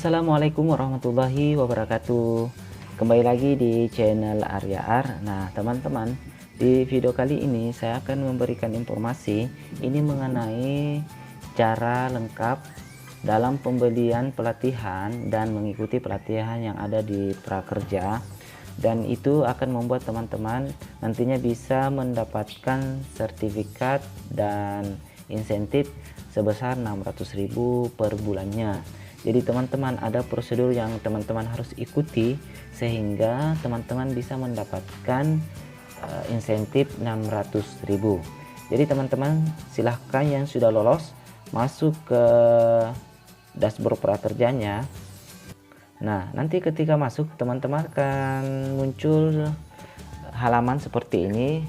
Assalamualaikum warahmatullahi wabarakatuh. Kembali lagi di channel Arya Ar. Nah, teman-teman, di video kali ini saya akan memberikan informasi ini mengenai cara lengkap dalam pembelian pelatihan dan mengikuti pelatihan yang ada di Prakerja, dan itu akan membuat teman-teman nantinya bisa mendapatkan sertifikat dan insentif sebesar 600.000 per bulannya. Jadi teman-teman, ada prosedur yang teman-teman harus ikuti sehingga teman-teman bisa mendapatkan insentif 600.000. Jadi teman-teman, silahkan yang sudah lolos masuk ke dashboard prakerjanya. Nah, nanti ketika masuk teman-teman akan muncul halaman seperti ini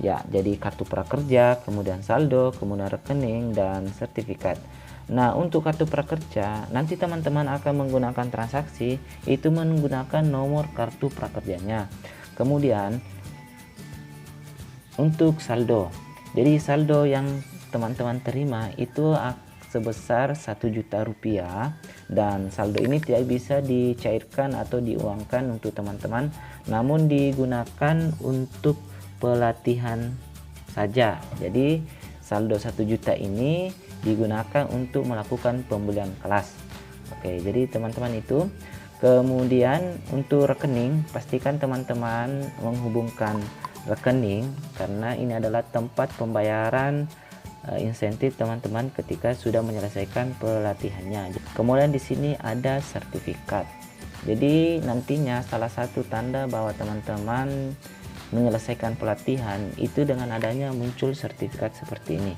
ya, jadi kartu prakerja, kemudian saldo, kemudian rekening dan sertifikat. Nah, untuk kartu prakerja nanti teman-teman akan menggunakan transaksi itu menggunakan nomor kartu prakerjanya. Kemudian untuk saldo, jadi saldo yang teman-teman terima itu sebesar 1 juta rupiah, dan saldo ini tidak bisa dicairkan atau diuangkan untuk teman-teman, namun digunakan untuk pelatihan saja. Jadi saldo 1 juta ini digunakan untuk melakukan pembelian kelas. Oke, jadi teman-teman itu. Kemudian untuk rekening, pastikan teman-teman menghubungkan rekening karena ini adalah tempat pembayaran insentif teman-teman ketika sudah menyelesaikan pelatihannya. Kemudian di sini ada sertifikat. Jadi nantinya salah satu tanda bahwa teman-teman menyelesaikan pelatihan itu dengan adanya muncul sertifikat seperti ini.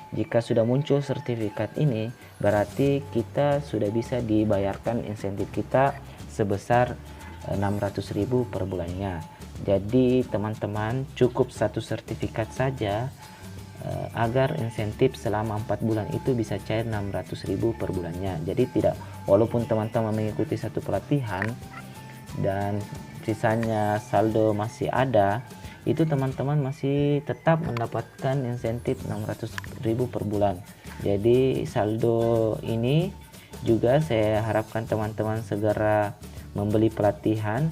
Jika sudah muncul sertifikat ini, berarti kita sudah bisa dibayarkan insentif kita sebesar 600.000 per bulannya. Jadi teman-teman cukup satu sertifikat saja agar insentif selama 4 bulan itu bisa cair 600.000 per bulannya. Jadi tidak, walaupun teman-teman mengikuti satu pelatihan dan sisanya saldo masih ada, itu teman-teman masih tetap mendapatkan insentif 600.000 per bulan. Jadi saldo ini juga saya harapkan teman-teman segera membeli pelatihan.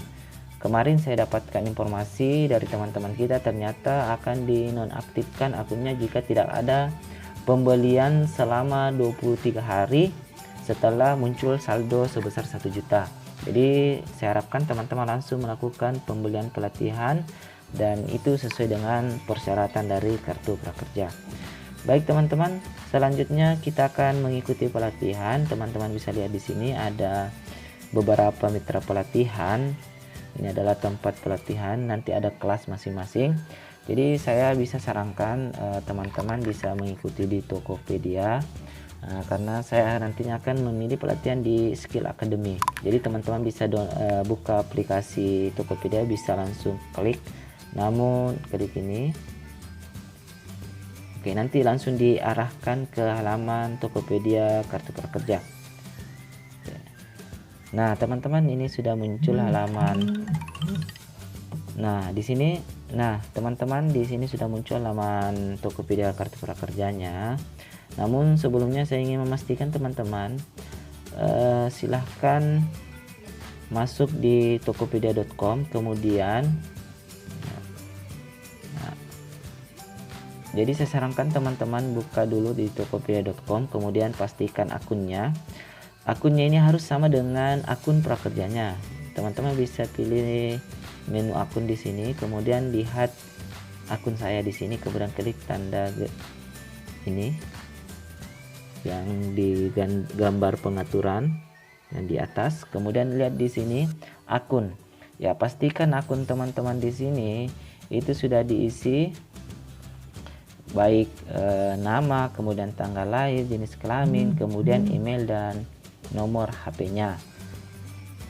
Kemarin saya dapatkan informasi dari teman-teman kita, ternyata akan dinonaktifkan akunnya jika tidak ada pembelian selama 23 hari setelah muncul saldo sebesar 1 juta. Jadi saya harapkan teman-teman langsung melakukan pembelian pelatihan dan itu sesuai dengan persyaratan dari kartu prakerja. Baik teman-teman, selanjutnya kita akan mengikuti pelatihan. Teman-teman bisa lihat di sini ada beberapa mitra pelatihan. Ini adalah tempat pelatihan, nanti ada kelas masing-masing. Jadi saya bisa sarankan teman-teman bisa mengikuti di Tokopedia karena saya nantinya akan memilih pelatihan di Skill Academy. Jadi teman-teman bisa buka aplikasi Tokopedia, bisa langsung klik, namun klik ini. Oke, nanti langsung diarahkan ke halaman Tokopedia kartu prakerja. Nah, teman-teman, ini sudah muncul halaman. Nah, di sini, teman-teman, di sini sudah muncul halaman Tokopedia kartu prakerjanya. Namun sebelumnya saya ingin memastikan teman-teman silahkan masuk di tokopedia.com, kemudian jadi saya sarankan teman-teman buka dulu di tokopedia.com, kemudian pastikan akunnya. Akunnya ini harus sama dengan akun prakerjanya. Teman-teman bisa pilih menu akun di sini, kemudian lihat akun saya di sini, kemudian klik tanda ini yang di gambar pengaturan yang di atas, kemudian lihat di sini akun. Ya, pastikan akun teman-teman di sini itu sudah diisi baik nama, kemudian tanggal lahir, jenis kelamin, kemudian email dan nomor HP-nya.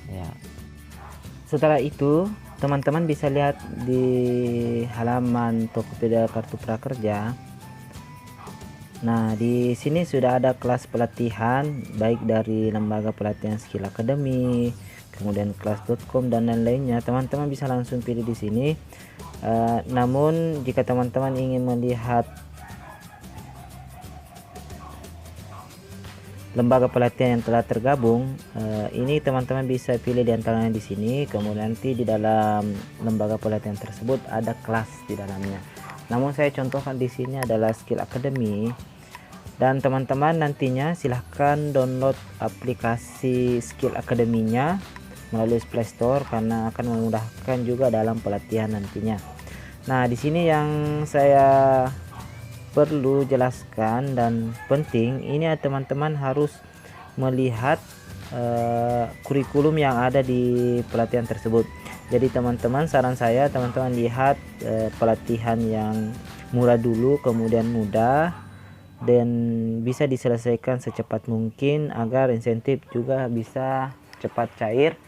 Ya. Setelah itu, teman-teman bisa lihat di halaman Tokopedia kartu prakerja. Nah, di sini sudah ada kelas pelatihan baik dari lembaga pelatihan Skill Academy, kemudian kelas.com dan lain-lainnya. Teman-teman bisa langsung pilih di sini. Namun jika teman-teman ingin melihat lembaga pelatihan yang telah tergabung, ini teman-teman bisa pilih di antaranya di sini. Kemudian nanti di dalam lembaga pelatihan tersebut ada kelas di dalamnya. Namun saya contohkan di sini adalah Skill Academy, dan teman-teman nantinya silahkan download aplikasi Skill Academy-nya melalui Play Store karena akan memudahkan juga dalam pelatihan nantinya. Nah, di sini yang saya perlu jelaskan dan penting ini teman-teman harus melihat kurikulum yang ada di pelatihan tersebut. Jadi teman-teman, saran saya teman-teman lihat pelatihan yang murah dulu, kemudian mudah, dan bisa diselesaikan secepat mungkin agar insentif juga bisa cepat cair,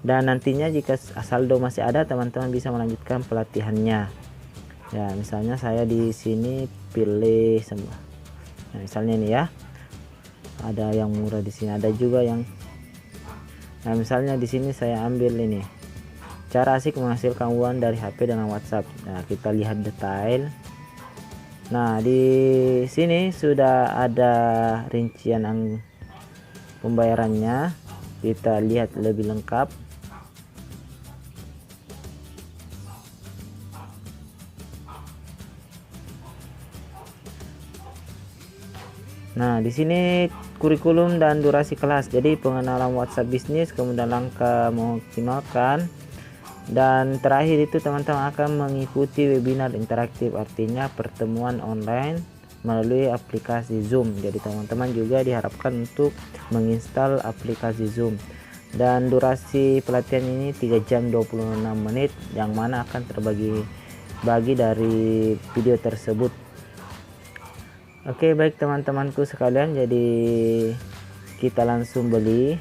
dan nantinya jika saldo masih ada teman-teman bisa melanjutkan pelatihannya. Ya, misalnya saya di sini pilih semua. Nah, misalnya ini ya. Ada yang murah di sini, ada juga yang. Nah, misalnya di sini saya ambil ini. Cara asik menghasilkan uang dari HP dengan WhatsApp. Nah, kita lihat detail. Nah, di sini sudah ada rincian pembayarannya. Kita lihat lebih lengkap. Nah, di sini kurikulum dan durasi kelas. Jadi pengenalan WhatsApp bisnis, kemudian langkah mengoptimalkan, dan terakhir itu teman-teman akan mengikuti webinar interaktif, artinya pertemuan online melalui aplikasi Zoom. Jadi teman-teman juga diharapkan untuk menginstal aplikasi Zoom. Dan durasi pelatihan ini 3 jam 26 menit yang mana akan terbagi dari video tersebut. Oke, baik teman-temanku sekalian, jadi kita langsung beli.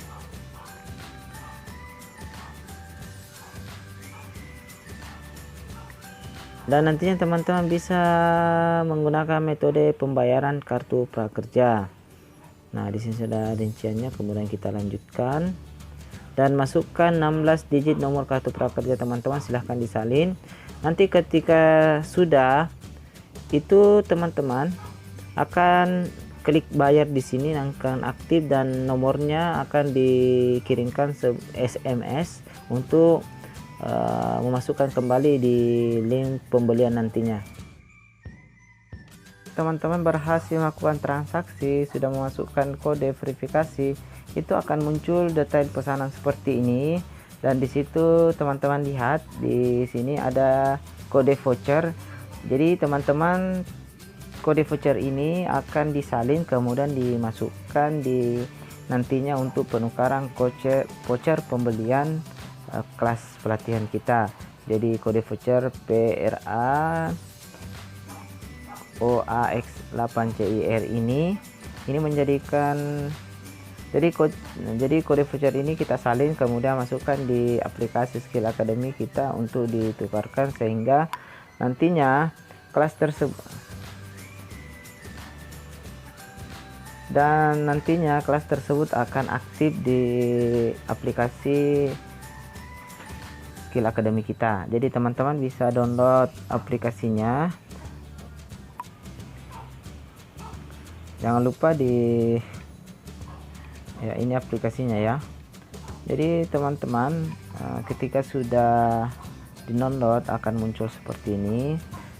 Dan nantinya teman-teman bisa menggunakan metode pembayaran kartu prakerja. Nah, di sini sudah rinciannya, kemudian kita lanjutkan. Dan masukkan 16 digit nomor kartu prakerja teman-teman, silahkan disalin. Nanti ketika sudah itu teman-teman akan klik bayar di sini, akan aktif dan nomornya akan dikirimkan SMS untuk memasukkan kembali di link pembelian nantinya. Teman-teman berhasil melakukan transaksi, sudah memasukkan kode verifikasi, itu akan muncul detail pesanan seperti ini. Dan di situ teman-teman lihat di sini ada kode voucher. Jadi teman-teman, kode voucher ini akan disalin kemudian dimasukkan di nantinya untuk penukaran voucher pembelian kelas pelatihan kita. Jadi kode voucher PRA OAX8CIR ini menjadikan jadi kode voucher ini kita salin kemudian masukkan di aplikasi Skill Academy kita untuk ditukarkan, sehingga nantinya kelas tersebut akan aktif di aplikasi Skill Academy kita. Jadi teman-teman bisa download aplikasinya. Jangan lupa ini aplikasinya ya. Jadi teman-teman ketika sudah di-download akan muncul seperti ini.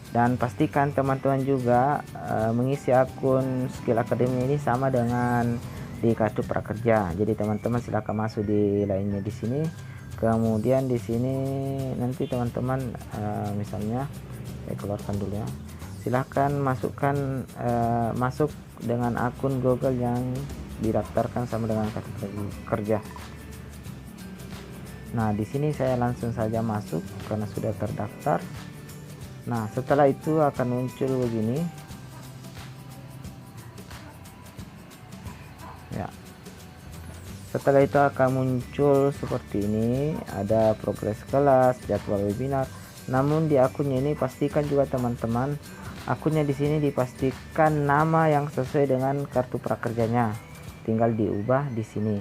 Dan pastikan teman-teman juga mengisi akun Skill Academy ini sama dengan di kartu prakerja. Jadi teman-teman silakan masuk di lainnya di sini. Kemudian di sini nanti teman-teman misalnya saya keluarkan dulu ya. Silahkan masuk dengan akun Google yang didaftarkan sama dengan kartu kerja. Nah, di sini saya langsung saja masuk karena sudah terdaftar. Nah, setelah itu akan muncul begini ya. Setelah itu akan muncul seperti ini, ada progres kelas, jadwal webinar. Namun di akunnya ini pastikan juga teman-teman, akunnya di sini dipastikan nama yang sesuai dengan kartu prakerjanya, tinggal diubah di sini.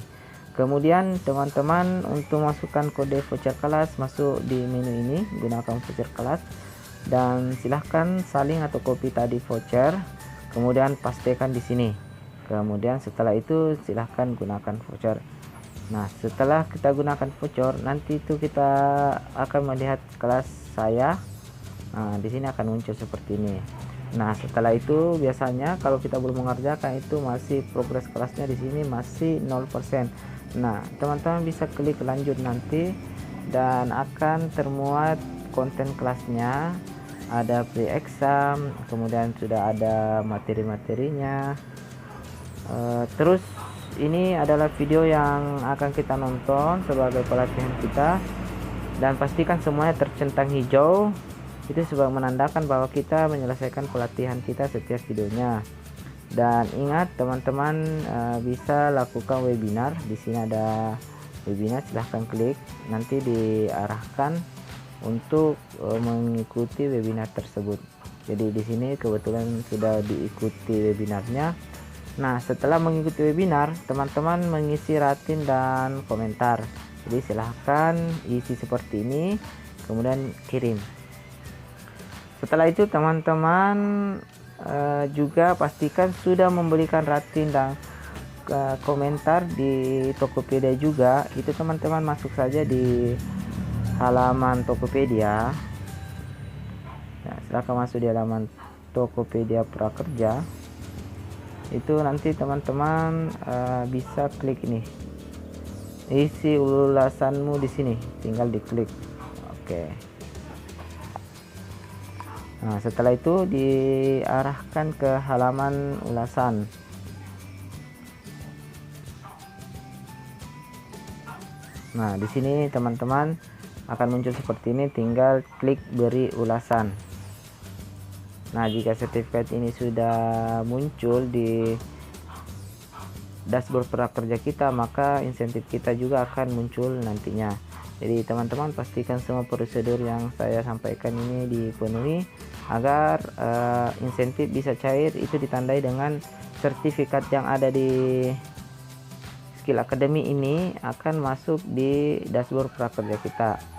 Kemudian teman-teman untuk masukkan kode voucher kelas, masuk di menu ini, gunakan voucher kelas. Dan silahkan salin atau copy tadi voucher, kemudian pastikan di sini. Kemudian setelah itu silahkan gunakan voucher. Nah, setelah kita gunakan voucher, nanti itu kita akan melihat kelas saya. Nah, di sini akan muncul seperti ini. Nah, setelah itu biasanya kalau kita belum mengerjakan itu masih progres kelasnya di sini masih 0%. Nah, teman-teman bisa klik lanjut nanti dan akan termuat konten kelasnya. Ada pre-exam, kemudian sudah ada materi-materinya. Terus ini adalah video yang akan kita nonton sebagai pelatihan kita, dan pastikan semuanya tercentang hijau. Itu sebab menandakan bahwa kita menyelesaikan pelatihan kita setiap videonya. Dan ingat teman-teman, bisa lakukan webinar. Di sini ada webinar, silahkan klik, nanti diarahkan untuk mengikuti webinar tersebut. Jadi di sini kebetulan sudah diikuti webinarnya. Nah, setelah mengikuti webinar, teman-teman mengisi rating dan komentar. Jadi silahkan isi seperti ini, kemudian kirim. Setelah itu teman-teman juga pastikan sudah memberikan rating dan komentar di Tokopedia juga. Itu teman-teman masuk saja di halaman Tokopedia. Nah, silahkan masuk di halaman Tokopedia Prakerja. Itu nanti teman-teman bisa klik ini, isi ulasanmu di sini, tinggal diklik. Oke. Nah, setelah itu diarahkan ke halaman ulasan. Nah, di sini teman-teman akan muncul seperti ini, tinggal klik beri ulasan. Nah, jika sertifikat ini sudah muncul di dashboard prakerja kita, maka insentif kita juga akan muncul nantinya. Jadi teman-teman pastikan semua prosedur yang saya sampaikan ini dipenuhi agar insentif bisa cair. Itu ditandai dengan sertifikat yang ada di Skill Academy ini akan masuk di dashboard prakerja kita.